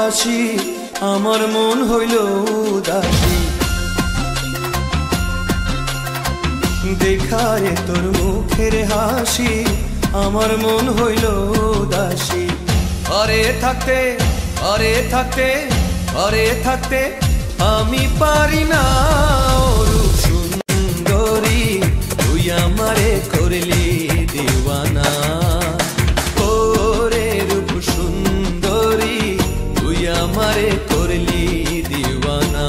হাসি আমার মন হইল উদাসী। দেখারে তোর মুখের হাসি আমার মন হইল উদাসী। ঘরে থাকতে ঘরে থাকতে ঘরে থাকতে আমি পারি না রূপ সুন্দরী, তুই আমারে করলি দিওয়ানা। ওরে রূপ সুন্দরী তুই আমারে করলি দিওয়ানা।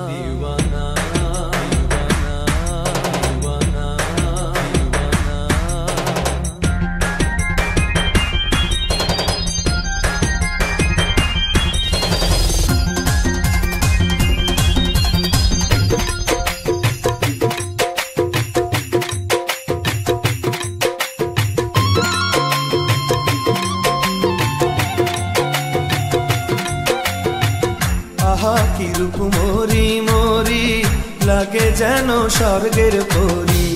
দিওয়ানা দিওয়ানা আহা কি রূপ মরি মরি লাগে যেন স্বর্গের পরী।